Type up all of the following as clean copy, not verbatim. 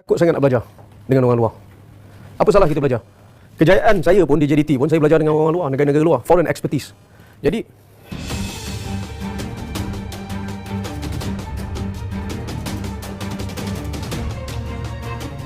Kok sangat nak belajar dengan orang luar. Apa salah kita belajar? Kejayaan saya pun di JDT pun saya belajar dengan orang luar, negara-negara luar, foreign expertise. Jadi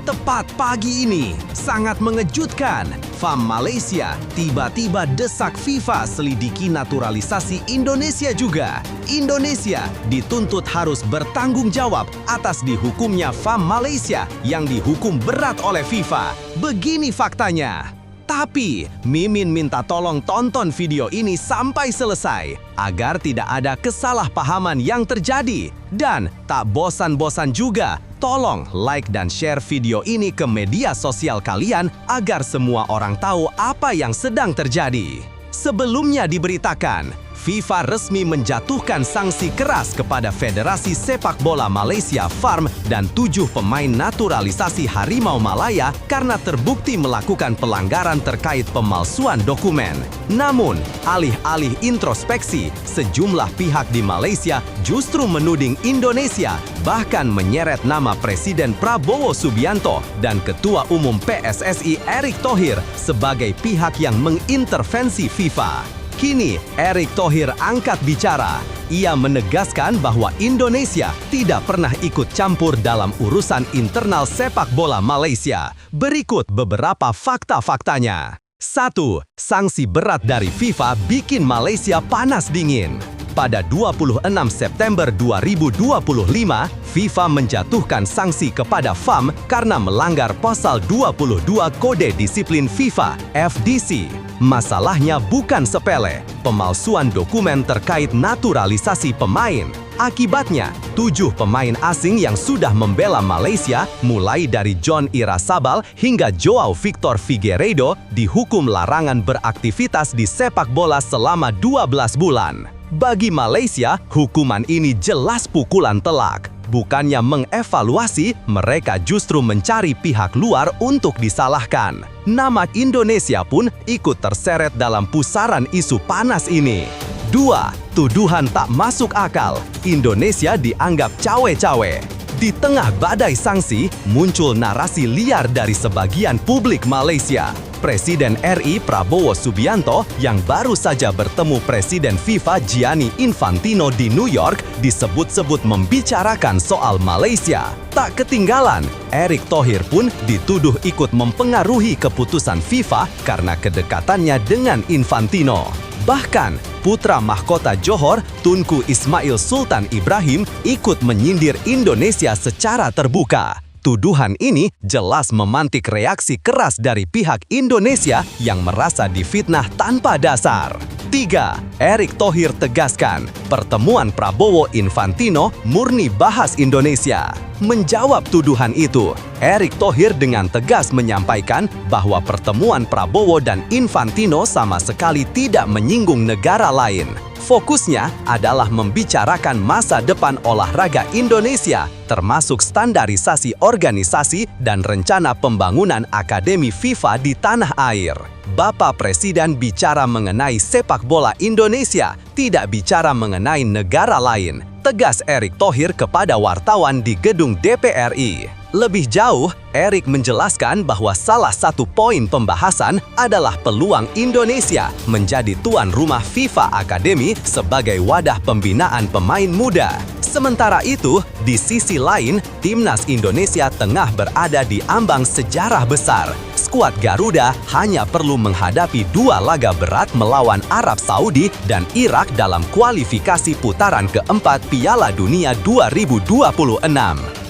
tepat pagi ini, sangat mengejutkan. FAM Malaysia tiba-tiba desak FIFA selidiki naturalisasi Indonesia juga. Indonesia dituntut harus bertanggung jawab atas dihukumnya FAM Malaysia yang dihukum berat oleh FIFA. Begini faktanya. Tapi, Mimin minta tolong tonton video ini sampai selesai agar tidak ada kesalahpahaman yang terjadi. Dan tak bosan-bosan juga, tolong like dan share video ini ke media sosial kalian agar semua orang tahu apa yang sedang terjadi. Sebelumnya diberitakan, FIFA resmi menjatuhkan sanksi keras kepada Federasi Sepak Bola Malaysia FARM dan 7 pemain naturalisasi Harimau Malaya karena terbukti melakukan pelanggaran terkait pemalsuan dokumen. Namun, alih-alih introspeksi, sejumlah pihak di Malaysia justru menuding Indonesia, bahkan menyeret nama Presiden Prabowo Subianto dan Ketua Umum PSSI Erick Thohir sebagai pihak yang mengintervensi FIFA. Kini, Erick Thohir angkat bicara. Ia menegaskan bahwa Indonesia tidak pernah ikut campur dalam urusan internal sepak bola Malaysia. Berikut beberapa fakta-faktanya. 1. Sanksi berat dari FIFA bikin Malaysia panas dingin. Pada 26 September 2025, FIFA menjatuhkan sanksi kepada FAM karena melanggar pasal 22 Kode Disiplin FIFA (FDC). Masalahnya bukan sepele, pemalsuan dokumen terkait naturalisasi pemain. Akibatnya, 7 pemain asing yang sudah membela Malaysia, mulai dari John Irasabal hingga Joao Victor Figueiredo, dihukum larangan beraktivitas di sepak bola selama 12 bulan. Bagi Malaysia, hukuman ini jelas pukulan telak. Bukannya mengevaluasi, mereka justru mencari pihak luar untuk disalahkan. Nama Indonesia pun ikut terseret dalam pusaran isu panas ini. 2. Tuduhan tak masuk akal. Indonesia dianggap cawe-cawe. Di tengah badai sanksi, muncul narasi liar dari sebagian publik Malaysia. Presiden RI Prabowo Subianto yang baru saja bertemu Presiden FIFA Gianni Infantino di New York disebut-sebut membicarakan soal Malaysia. Tak ketinggalan, Erick Thohir pun dituduh ikut mempengaruhi keputusan FIFA karena kedekatannya dengan Infantino. Bahkan, putra mahkota Johor, Tunku Ismail Sultan Ibrahim, ikut menyindir Indonesia secara terbuka. Tuduhan ini jelas memantik reaksi keras dari pihak Indonesia yang merasa difitnah tanpa dasar. 3. Erick Thohir tegaskan, pertemuan Prabowo Infantino murni bahas Indonesia. Menjawab tuduhan itu, Erick Thohir dengan tegas menyampaikan bahwa pertemuan Prabowo dan Infantino sama sekali tidak menyinggung negara lain. Fokusnya adalah membicarakan masa depan olahraga Indonesia, termasuk standarisasi organisasi dan rencana pembangunan Akademi FIFA di tanah air. Bapak Presiden bicara mengenai sepak bola Indonesia, tidak bicara mengenai negara lain, tegas Erick Thohir kepada wartawan di gedung DPR RI. Lebih jauh, Erick menjelaskan bahwa salah satu poin pembahasan adalah peluang Indonesia menjadi tuan rumah FIFA Academy sebagai wadah pembinaan pemain muda. Sementara itu, di sisi lain, Timnas Indonesia tengah berada di ambang sejarah besar. Skuad Garuda hanya perlu menghadapi 2 laga berat melawan Arab Saudi dan Irak dalam kualifikasi putaran keempat Piala Dunia 2026.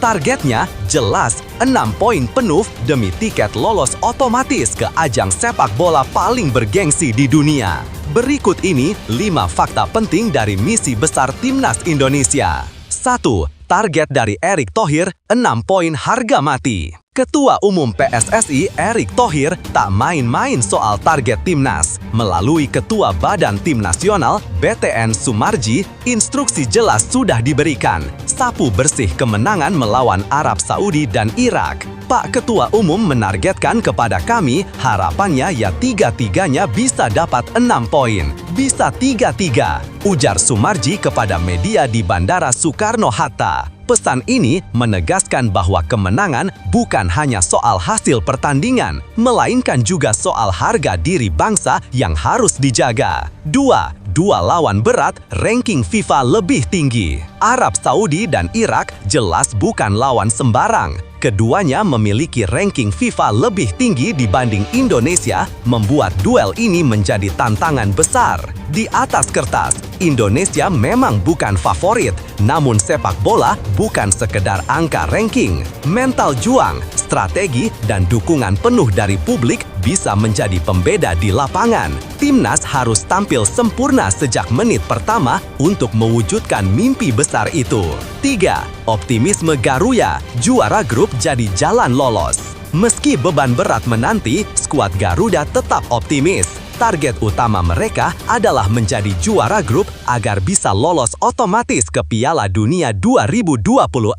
Targetnya jelas 6 poin penuh demi tiket lolos otomatis ke ajang sepak bola paling bergengsi di dunia. Berikut ini 5 fakta penting dari misi besar Timnas Indonesia. 1. Target dari Erick Thohir, 6 poin harga mati. Ketua Umum PSSI Erick Thohir tak main-main soal target Timnas. Melalui Ketua Badan Tim Nasional BTN Sumarji, instruksi jelas sudah diberikan. Sapu bersih kemenangan melawan Arab Saudi dan Irak. Pak Ketua Umum menargetkan kepada kami, harapannya ya 3-3-nya bisa dapat 6 poin. Bisa 3-3, ujar Sumarji kepada media di Bandara Soekarno-Hatta. Pesan ini menegaskan bahwa kemenangan bukan hanya soal hasil pertandingan, melainkan juga soal harga diri bangsa yang harus dijaga. 2. Dua lawan berat, ranking FIFA lebih tinggi. Arab Saudi dan Irak jelas bukan lawan sembarang. Keduanya memiliki ranking FIFA lebih tinggi dibanding Indonesia, membuat duel ini menjadi tantangan besar. Di atas kertas, Indonesia memang bukan favorit, namun sepak bola bukan sekedar angka ranking. Mental juang, strategi, dan dukungan penuh dari publik bisa menjadi pembeda di lapangan. Timnas harus tampil sempurna sejak menit pertama untuk mewujudkan mimpi besar itu. 3. Optimisme Garuda, juara grup jadi jalan lolos. Meski beban berat menanti, skuad Garuda tetap optimis. Target utama mereka adalah menjadi juara grup agar bisa lolos otomatis ke Piala Dunia 2026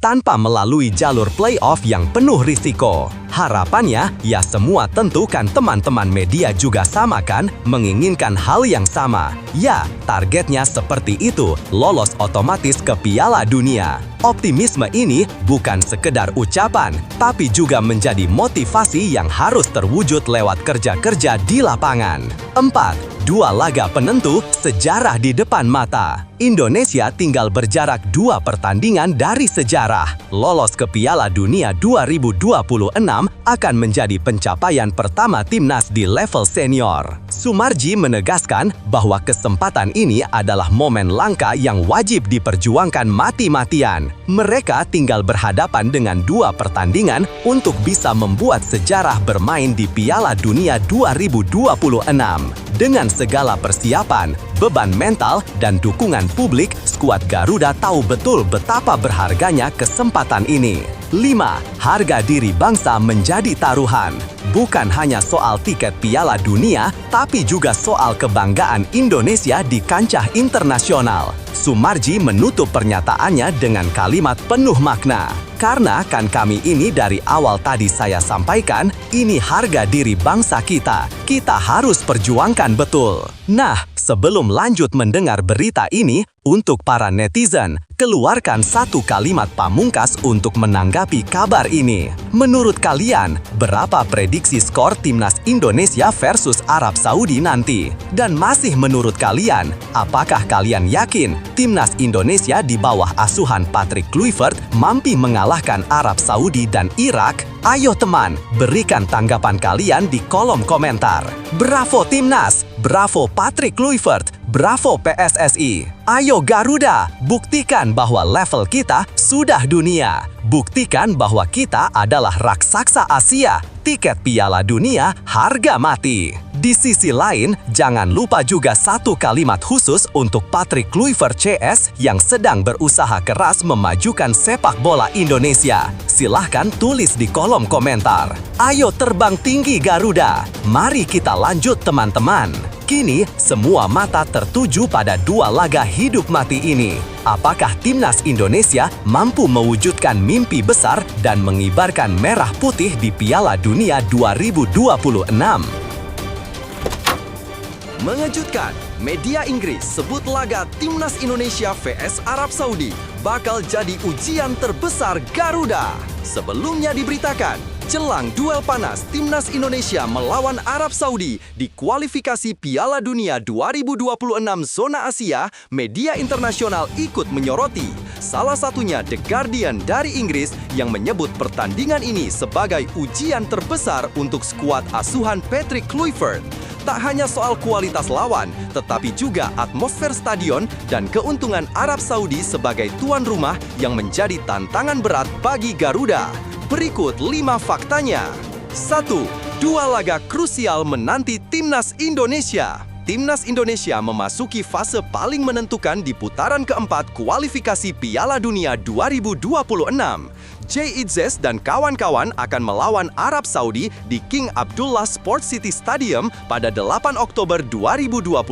tanpa melalui jalur playoff yang penuh risiko. Harapannya, ya semua tentukan teman-teman media juga sama kan, menginginkan hal yang sama. Ya, targetnya seperti itu, lolos otomatis ke Piala Dunia. Optimisme ini bukan sekedar ucapan, tapi juga menjadi motivasi yang harus terwujud lewat kerja-kerja di lapangan. 4. Dua laga penentu, sejarah di depan mata. Indonesia tinggal berjarak 2 pertandingan dari sejarah. Lolos ke Piala Dunia 2026 akan menjadi pencapaian pertama timnas di level senior. Sumarji menegaskan bahwa kesempatan ini adalah momen langka yang wajib diperjuangkan mati-matian. Mereka tinggal berhadapan dengan 2 pertandingan untuk bisa membuat sejarah bermain di Piala Dunia 2026. Dengan segala persiapan, beban mental, dan dukungan publik, skuad Garuda tahu betul betapa berharganya kesempatan ini. 5. Harga diri bangsa menjadi taruhan. Bukan hanya soal tiket Piala Dunia, tapi juga soal kebanggaan Indonesia di kancah internasional. Sumarji menutup pernyataannya dengan kalimat penuh makna. Karena kan kami ini dari awal tadi saya sampaikan, ini harga diri bangsa kita. Kita harus perjuangkan betul. Nah, sebelum lanjut mendengar berita ini, untuk para netizen, keluarkan satu kalimat pamungkas untuk menanggapi kabar ini. Menurut kalian, berapa prediksi skor timnas Indonesia versus Arab Saudi nanti? Dan masih menurut kalian, apakah kalian yakin timnas Indonesia di bawah asuhan Patrick Kluivert mampu mengalahkan Arab Saudi dan Irak? Ayo teman, berikan tanggapan kalian di kolom komentar. Bravo timnas, bravo Patrick Kluivert, bravo PSSI. Ayo Garuda, buktikan bahwa level kita sudah dunia. Buktikan bahwa kita adalah raksasa Asia. Tiket Piala Dunia harga mati. Di sisi lain, jangan lupa juga satu kalimat khusus untuk Patrick Kluivert CS yang sedang berusaha keras memajukan sepak bola Indonesia. Silahkan tulis di kolom komentar. Ayo terbang tinggi Garuda. Mari kita lanjut teman-teman. Kini, semua mata tertuju pada 2 laga hidup mati ini. Apakah timnas Indonesia mampu mewujudkan mimpi besar dan mengibarkan merah putih di Piala Dunia 2026? Mengejutkan, media Inggris sebut laga timnas Indonesia vs Arab Saudi bakal jadi ujian terbesar Garuda. Sebelumnya diberitakan, jelang duel panas timnas Indonesia melawan Arab Saudi di kualifikasi Piala Dunia 2026 zona Asia, media internasional ikut menyoroti. Salah satunya The Guardian dari Inggris yang menyebut pertandingan ini sebagai ujian terbesar untuk skuad asuhan Patrick Kluivert. Tak hanya soal kualitas lawan, tetapi juga atmosfer stadion dan keuntungan Arab Saudi sebagai tuan rumah yang menjadi tantangan berat bagi Garuda. Berikut 5 faktanya. 1. 2 laga krusial menanti timnas Indonesia. Timnas Indonesia memasuki fase paling menentukan di putaran keempat kualifikasi Piala Dunia 2026. J-Itzes dan kawan-kawan akan melawan Arab Saudi di King Abdullah Sports City Stadium pada 8 Oktober 2025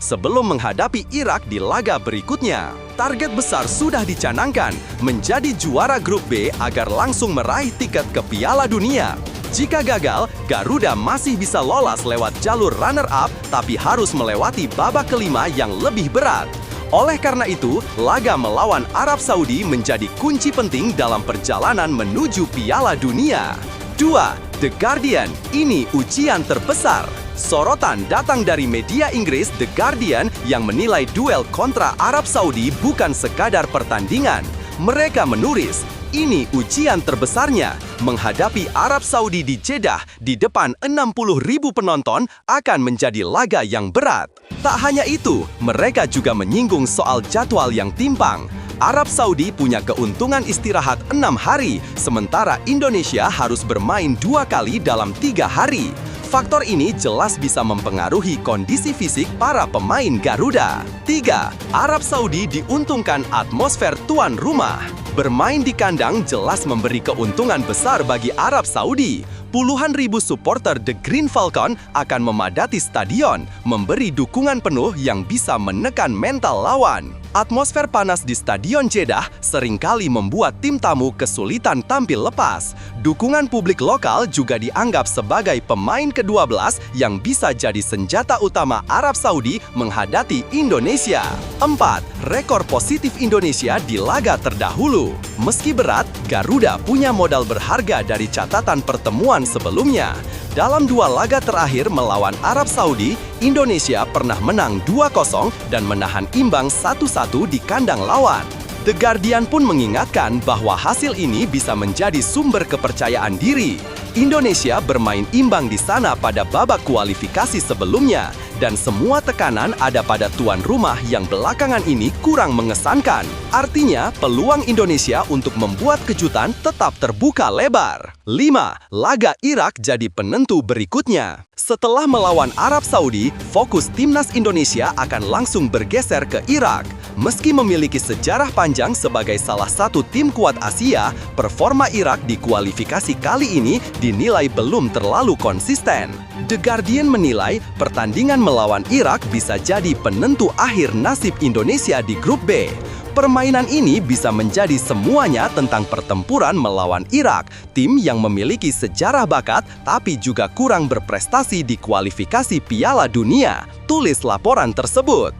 sebelum menghadapi Irak di laga berikutnya. Target besar sudah dicanangkan, menjadi juara grup B agar langsung meraih tiket ke Piala Dunia. Jika gagal, Garuda masih bisa lolos lewat jalur runner-up, tapi harus melewati babak kelima yang lebih berat. Oleh karena itu, laga melawan Arab Saudi menjadi kunci penting dalam perjalanan menuju Piala Dunia. 2. The Guardian, ini ujian terbesar. Sorotan datang dari media Inggris The Guardian yang menilai duel kontra Arab Saudi bukan sekadar pertandingan. Mereka menulis, ini ujian terbesarnya. Menghadapi Arab Saudi di Jeddah di depan 60.000 penonton akan menjadi laga yang berat. Tak hanya itu, mereka juga menyinggung soal jadwal yang timpang. Arab Saudi punya keuntungan istirahat 6 hari, sementara Indonesia harus bermain 2 kali dalam 3 hari. Faktor ini jelas bisa mempengaruhi kondisi fisik para pemain Garuda. 3. Arab Saudi diuntungkan atmosfer tuan rumah. Bermain di kandang jelas memberi keuntungan besar bagi Arab Saudi. Puluhan ribu supporter The Green Falcon akan memadati stadion, memberi dukungan penuh yang bisa menekan mental lawan. Atmosfer panas di Stadion Jeddah seringkali membuat tim tamu kesulitan tampil lepas. Dukungan publik lokal juga dianggap sebagai pemain ke-12 yang bisa jadi senjata utama Arab Saudi menghadapi Indonesia. 4. Rekor positif Indonesia di laga terdahulu. Meski berat, Garuda punya modal berharga dari catatan pertemuan sebelumnya. Dalam 2 laga terakhir melawan Arab Saudi, Indonesia pernah menang 2-0 dan menahan imbang 1-1 di kandang lawan. The Guardian pun mengingatkan bahwa hasil ini bisa menjadi sumber kepercayaan diri. Indonesia bermain imbang di sana pada babak kualifikasi sebelumnya, dan semua tekanan ada pada tuan rumah yang belakangan ini kurang mengesankan. Artinya, peluang Indonesia untuk membuat kejutan tetap terbuka lebar. 5. Laga Irak jadi penentu berikutnya. Setelah melawan Arab Saudi, fokus timnas Indonesia akan langsung bergeser ke Irak. Meski memiliki sejarah panjang sebagai salah satu tim kuat Asia, performa Irak di kualifikasi kali ini dinilai belum terlalu konsisten. The Guardian menilai pertandingan melawan Irak bisa jadi penentu akhir nasib Indonesia di grup B. Permainan ini bisa menjadi semuanya tentang pertempuran melawan Irak, tim yang memiliki sejarah bakat tapi juga kurang berprestasi di kualifikasi Piala Dunia. Tulis laporan tersebut.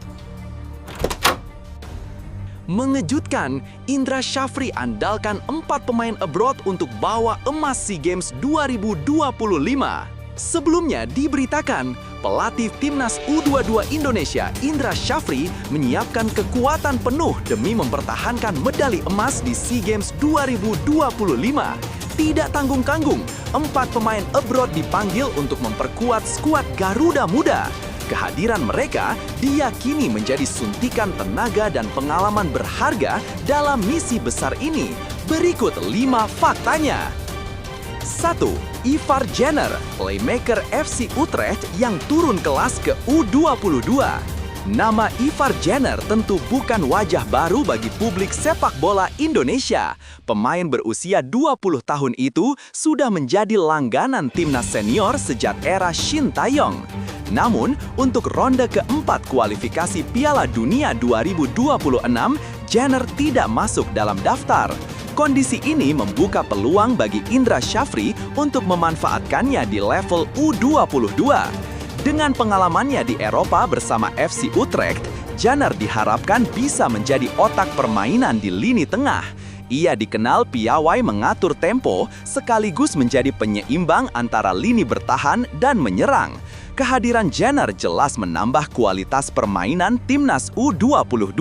Mengejutkan, Indra Syafri andalkan 4 pemain abroad untuk bawa emas SEA Games 2025. Sebelumnya diberitakan, pelatih timnas U22 Indonesia Indra Syafri menyiapkan kekuatan penuh demi mempertahankan medali emas di SEA Games 2025. Tidak tanggung-tanggung, 4 pemain abroad dipanggil untuk memperkuat skuad Garuda Muda. Kehadiran mereka diyakini menjadi suntikan tenaga dan pengalaman berharga dalam misi besar ini. Berikut 5 faktanya. 1. Ivar Jenner, playmaker FC Utrecht yang turun kelas ke U22. Nama Ivar Jenner tentu bukan wajah baru bagi publik sepak bola Indonesia. Pemain berusia 20 tahun itu sudah menjadi langganan timnas senior sejak era Shin Tae-yong. Namun, untuk ronde keempat kualifikasi Piala Dunia 2026, Jenner tidak masuk dalam daftar. Kondisi ini membuka peluang bagi Indra Syafri untuk memanfaatkannya di level U22. Dengan pengalamannya di Eropa bersama FC Utrecht, Jenner diharapkan bisa menjadi otak permainan di lini tengah. Ia dikenal piawai mengatur tempo sekaligus menjadi penyeimbang antara lini bertahan dan menyerang. Kehadiran Jenner jelas menambah kualitas permainan timnas U22.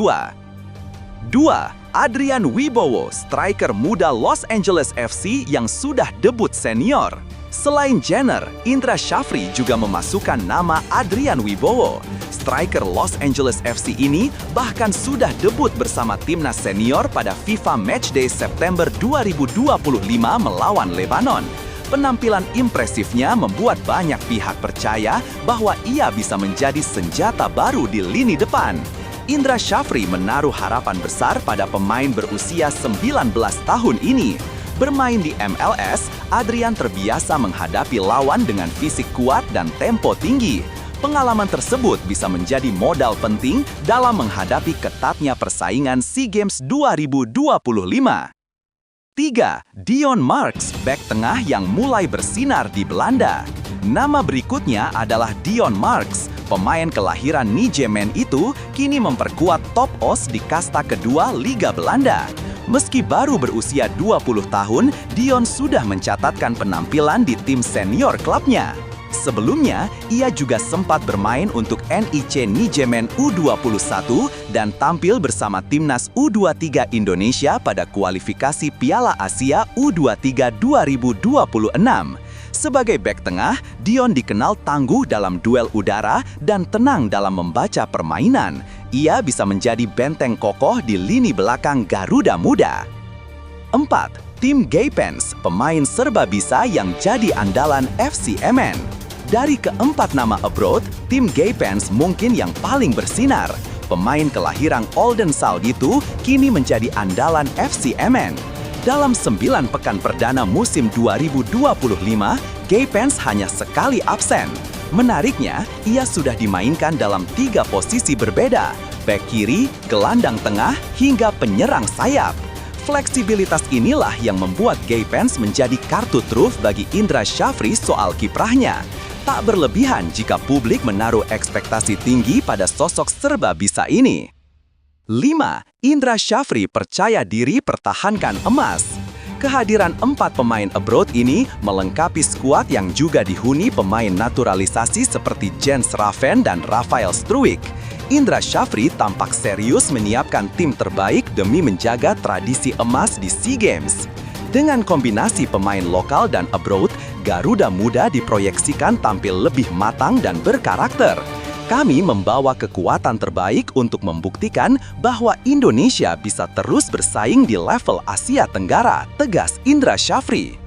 2. Adrian Wibowo, striker muda Los Angeles FC yang sudah debut senior. Selain Jenner, Indra Syafri juga memasukkan nama Adrian Wibowo. Striker Los Angeles FC ini bahkan sudah debut bersama timnas senior pada FIFA Matchday September 2025 melawan Lebanon. Penampilan impresifnya membuat banyak pihak percaya bahwa ia bisa menjadi senjata baru di lini depan. Indra Syafri menaruh harapan besar pada pemain berusia 19 tahun ini. Bermain di MLS, Adrian terbiasa menghadapi lawan dengan fisik kuat dan tempo tinggi. Pengalaman tersebut bisa menjadi modal penting dalam menghadapi ketatnya persaingan SEA Games 2025. 3. Dion Marks, bek tengah yang mulai bersinar di Belanda. Nama berikutnya adalah Dion Marks, Pemain kelahiran Nijmegen itu kini memperkuat top os di kasta kedua Liga Belanda. Meski baru berusia 20 tahun, Dion sudah mencatatkan penampilan di tim senior klubnya. Sebelumnya, ia juga sempat bermain untuk NIC Nijmegen U21 dan tampil bersama timnas U23 Indonesia pada kualifikasi Piala Asia U23 2026. Sebagai bek tengah, Dion dikenal tangguh dalam duel udara dan tenang dalam membaca permainan. Ia bisa menjadi benteng kokoh di lini belakang Garuda Muda. 4. Tim Gaypens, pemain serba bisa yang jadi andalan FC Emmen. Dari keempat nama abroad, tim Gaypens mungkin yang paling bersinar. Pemain kelahiran Oldenzaal itu kini menjadi andalan FC Emmen. Dalam 9 pekan perdana musim 2025, Gaypens hanya sekali absen. Menariknya, ia sudah dimainkan dalam 3 posisi berbeda, bek kiri, gelandang tengah, hingga penyerang sayap. Fleksibilitas inilah yang membuat Gaypens menjadi kartu truf bagi Indra Syafri soal kiprahnya. Tak berlebihan jika publik menaruh ekspektasi tinggi pada sosok serba bisa ini. 5. Indra Syafri percaya diri pertahankan emas. Kehadiran 4 pemain abroad ini melengkapi skuad yang juga dihuni pemain naturalisasi seperti Jens Raven dan Rafael Struijk. Indra Syafri tampak serius menyiapkan tim terbaik demi menjaga tradisi emas di SEA Games. Dengan kombinasi pemain lokal dan abroad, Garuda Muda diproyeksikan tampil lebih matang dan berkarakter. Kami membawa kekuatan terbaik untuk membuktikan bahwa Indonesia bisa terus bersaing di level Asia Tenggara, tegas Indra Syafri.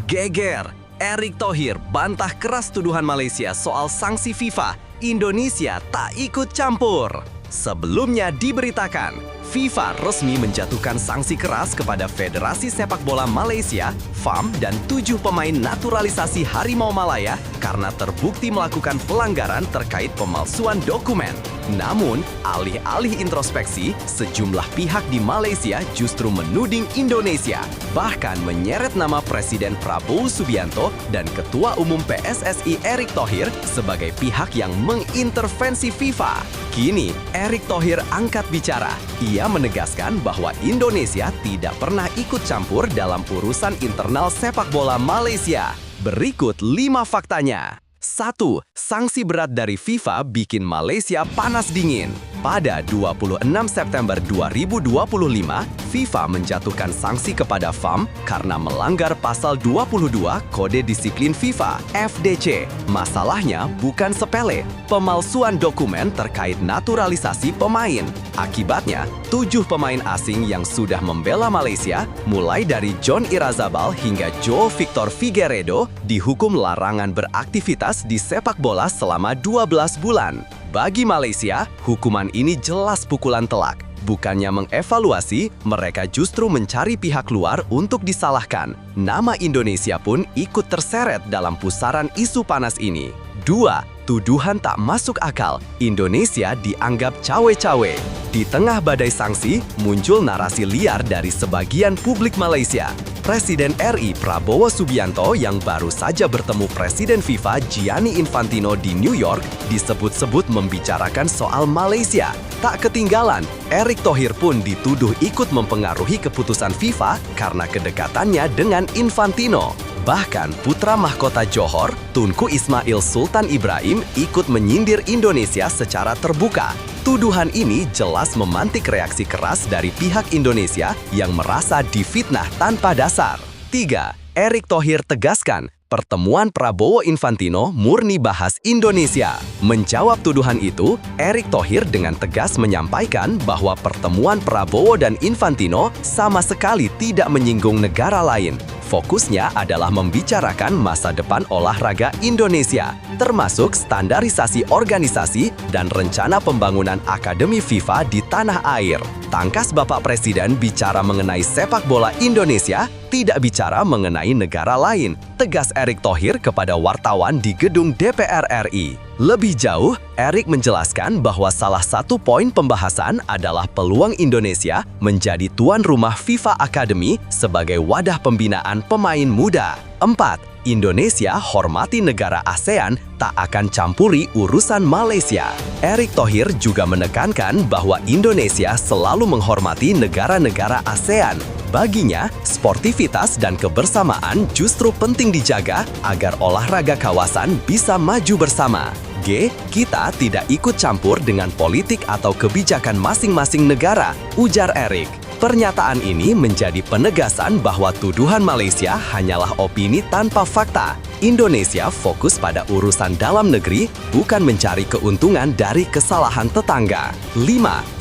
Geger, Erick Thohir bantah keras tuduhan Malaysia soal sanksi FIFA. Indonesia tak ikut campur. Sebelumnya diberitakan, FIFA resmi menjatuhkan sanksi keras kepada Federasi Sepak Bola Malaysia, FAM, dan 7 pemain naturalisasi Harimau Malaya karena terbukti melakukan pelanggaran terkait pemalsuan dokumen. Namun, alih-alih introspeksi, sejumlah pihak di Malaysia justru menuding Indonesia, bahkan menyeret nama Presiden Prabowo Subianto dan Ketua Umum PSSI Erick Thohir sebagai pihak yang mengintervensi FIFA. Kini, Erick Thohir angkat bicara. Ia menegaskan bahwa Indonesia tidak pernah ikut campur dalam urusan internal sepak bola Malaysia. Berikut 5 faktanya. 1. Sanksi berat dari FIFA bikin Malaysia panas dingin. Pada 26 September 2025, FIFA menjatuhkan sanksi kepada FAM karena melanggar pasal 22 Kode Disiplin FIFA, FDC. Masalahnya bukan sepele, pemalsuan dokumen terkait naturalisasi pemain. Akibatnya, 7 pemain asing yang sudah membela Malaysia, mulai dari John Irazabal hingga Joe Victor Figueiredo, dihukum larangan beraktivitas di sepak bola selama 12 bulan. Bagi Malaysia, hukuman ini jelas pukulan telak. Bukannya mengevaluasi, mereka justru mencari pihak luar untuk disalahkan. Nama Indonesia pun ikut terseret dalam pusaran isu panas ini. 2. Tuduhan tak masuk akal. Indonesia dianggap cawe-cawe. Di tengah badai sanksi, muncul narasi liar dari sebagian publik Malaysia. Presiden RI Prabowo Subianto yang baru saja bertemu Presiden FIFA Gianni Infantino di New York disebut-sebut membicarakan soal Malaysia. Tak ketinggalan, Erick Thohir pun dituduh ikut mempengaruhi keputusan FIFA karena kedekatannya dengan Infantino. Bahkan putra mahkota Johor, Tunku Ismail Sultan Ibrahim, ikut menyindir Indonesia secara terbuka. Tuduhan ini jelas memantik reaksi keras dari pihak Indonesia yang merasa difitnah tanpa dasar. 3. Erick Thohir tegaskan, pertemuan Prabowo Infantino murni bahas Indonesia. Menjawab tuduhan itu, Erick Thohir dengan tegas menyampaikan bahwa pertemuan Prabowo dan Infantino sama sekali tidak menyinggung negara lain. Fokusnya adalah membicarakan masa depan olahraga Indonesia, termasuk standarisasi organisasi dan rencana pembangunan Akademi FIFA di tanah air. Tangkas Bapak Presiden bicara mengenai sepak bola Indonesia, tidak bicara mengenai negara lain, tegas Erick Thohir kepada wartawan di gedung DPR RI. Lebih jauh, Erick menjelaskan bahwa salah satu poin pembahasan adalah peluang Indonesia menjadi tuan rumah FIFA Academy sebagai wadah pembinaan pemain muda. 4. Indonesia hormati negara ASEAN tak akan campuri urusan Malaysia. Erick Thohir juga menekankan bahwa Indonesia selalu menghormati negara-negara ASEAN. Baginya, sportivitas dan kebersamaan justru penting dijaga agar olahraga kawasan bisa maju bersama. G. Kita tidak ikut campur dengan politik atau kebijakan masing-masing negara, ujar Erick. Pernyataan ini menjadi penegasan bahwa tuduhan Malaysia hanyalah opini tanpa fakta. Indonesia fokus pada urusan dalam negeri, bukan mencari keuntungan dari kesalahan tetangga. 5.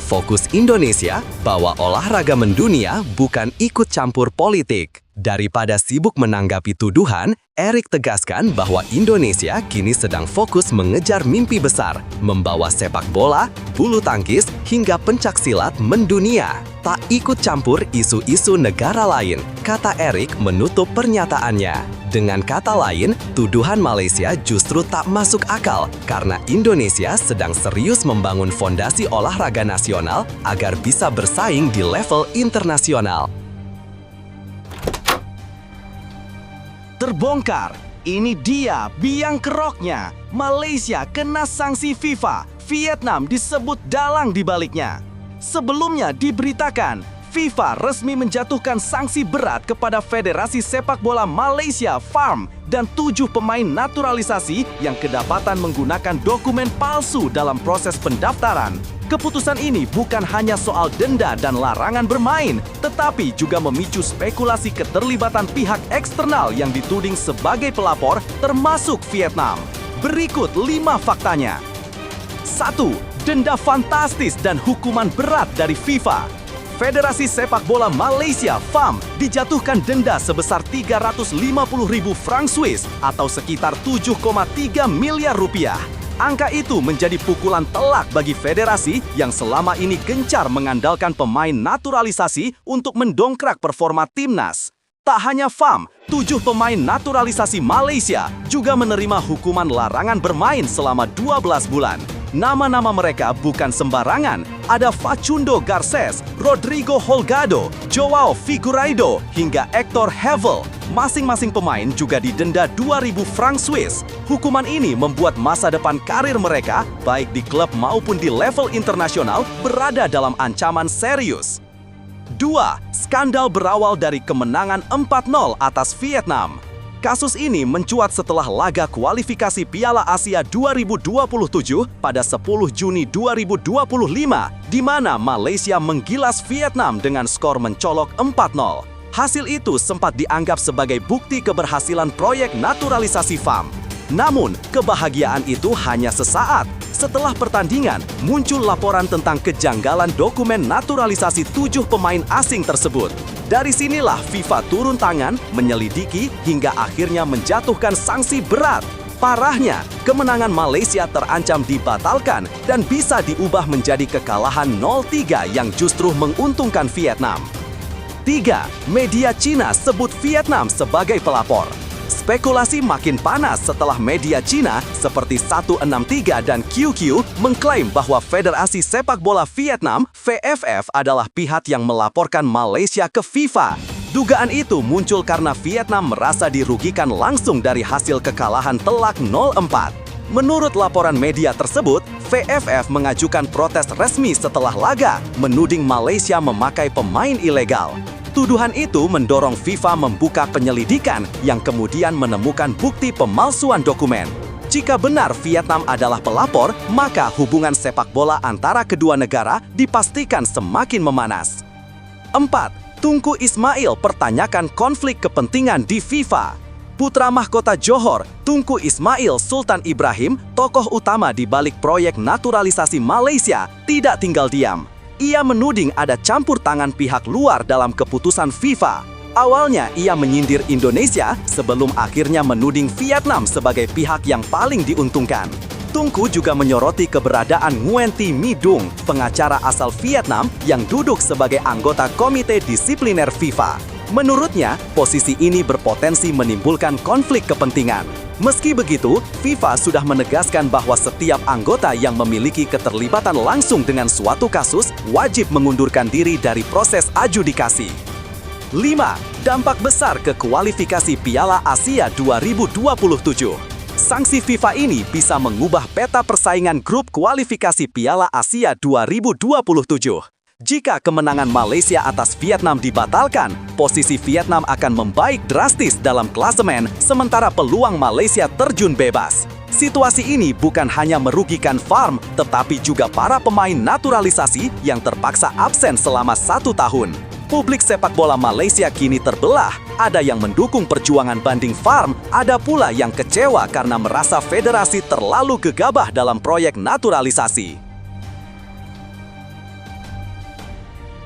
Fokus Indonesia bahwa olahraga mendunia bukan ikut campur politik. Daripada sibuk menanggapi tuduhan, Erick tegaskan bahwa Indonesia kini sedang fokus mengejar mimpi besar, membawa sepak bola, bulu tangkis, hingga pencaksilat mendunia. Tak ikut campur isu-isu negara lain, kata Erick menutup pernyataannya. Dengan kata lain, tuduhan Malaysia justru tak masuk akal karena Indonesia sedang serius membangun fondasi olahraga nasional agar bisa bersaing di level internasional. Terbongkar, ini dia biang keroknya. Malaysia kena sanksi FIFA, Vietnam disebut dalang di baliknya. Sebelumnya diberitakan, FIFA resmi menjatuhkan sanksi berat kepada Federasi Sepak Bola Malaysia FARM dan 7 pemain naturalisasi yang kedapatan menggunakan dokumen palsu dalam proses pendaftaran. Keputusan ini bukan hanya soal denda dan larangan bermain, tetapi juga memicu spekulasi keterlibatan pihak eksternal yang dituding sebagai pelapor, termasuk Vietnam. Berikut 5 faktanya. 1. Denda fantastis dan hukuman berat dari FIFA. Federasi Sepak Bola Malaysia FAM dijatuhkan denda sebesar 350.000 franc Swiss atau sekitar 7,3 miliar rupiah. Angka itu menjadi pukulan telak bagi federasi yang selama ini gencar mengandalkan pemain naturalisasi untuk mendongkrak performa timnas. Tak hanya FAM, 7 pemain naturalisasi Malaysia juga menerima hukuman larangan bermain selama 12 bulan. Nama-nama mereka bukan sembarangan. Ada Facundo Garces, Rodrigo Holgado, Joao Figueiredo, hingga Hector Hevel. Masing-masing pemain juga didenda 2.000 franc Swiss. Hukuman ini membuat masa depan karir mereka, baik di klub maupun di level internasional, berada dalam ancaman serius. 2. Skandal berawal dari kemenangan 4-0 atas Vietnam. Kasus ini mencuat setelah laga kualifikasi Piala Asia 2027 pada 10 Juni 2025, di mana Malaysia menggilas Vietnam dengan skor mencolok 4-0. Hasil itu sempat dianggap sebagai bukti keberhasilan proyek naturalisasi FAM. Namun, kebahagiaan itu hanya sesaat. Setelah pertandingan, muncul laporan tentang kejanggalan dokumen naturalisasi 7 pemain asing tersebut. Dari sinilah FIFA turun tangan, menyelidiki, hingga akhirnya menjatuhkan sanksi berat. Parahnya, kemenangan Malaysia terancam dibatalkan dan bisa diubah menjadi kekalahan 0-3 yang justru menguntungkan Vietnam. 3. Media Cina sebut Vietnam sebagai pelapor. Spekulasi makin panas setelah media Cina seperti 163 dan QQ mengklaim bahwa Federasi Sepak Bola Vietnam (VFF) adalah pihak yang melaporkan Malaysia ke FIFA. Dugaan itu muncul karena Vietnam merasa dirugikan langsung dari hasil kekalahan telak 0-4. Menurut laporan media tersebut, VFF mengajukan protes resmi setelah laga, menuding Malaysia memakai pemain ilegal. Tuduhan itu mendorong FIFA membuka penyelidikan yang kemudian menemukan bukti pemalsuan dokumen. Jika benar Vietnam adalah pelapor, maka hubungan sepak bola antara kedua negara dipastikan semakin memanas. 4. Tunku Ismail pertanyakan konflik kepentingan di FIFA. Putra mahkota Johor, Tunku Ismail Sultan Ibrahim, tokoh utama di balik proyek naturalisasi Malaysia, tidak tinggal diam. Ia menuding ada campur tangan pihak luar dalam keputusan FIFA. Awalnya ia menyindir Indonesia sebelum akhirnya menuding Vietnam sebagai pihak yang paling diuntungkan. Tunku juga menyoroti keberadaan Nguyen Thi My Dung, pengacara asal Vietnam yang duduk sebagai anggota Komite Disipliner FIFA. Menurutnya, posisi ini berpotensi menimbulkan konflik kepentingan. Meski begitu, FIFA sudah menegaskan bahwa setiap anggota yang memiliki keterlibatan langsung dengan suatu kasus wajib mengundurkan diri dari proses adjudikasi. 5. Dampak besar ke kualifikasi Piala Asia 2027. Sanksi FIFA ini bisa mengubah peta persaingan grup kualifikasi Piala Asia 2027. Jika kemenangan Malaysia atas Vietnam dibatalkan, posisi Vietnam akan membaik drastis dalam klasemen, sementara peluang Malaysia terjun bebas. Situasi ini bukan hanya merugikan Farm, tetapi juga para pemain naturalisasi yang terpaksa absen selama 1 tahun. Publik sepak bola Malaysia kini terbelah. Ada yang mendukung perjuangan banding Farm, ada pula yang kecewa karena merasa federasi terlalu gegabah dalam proyek naturalisasi.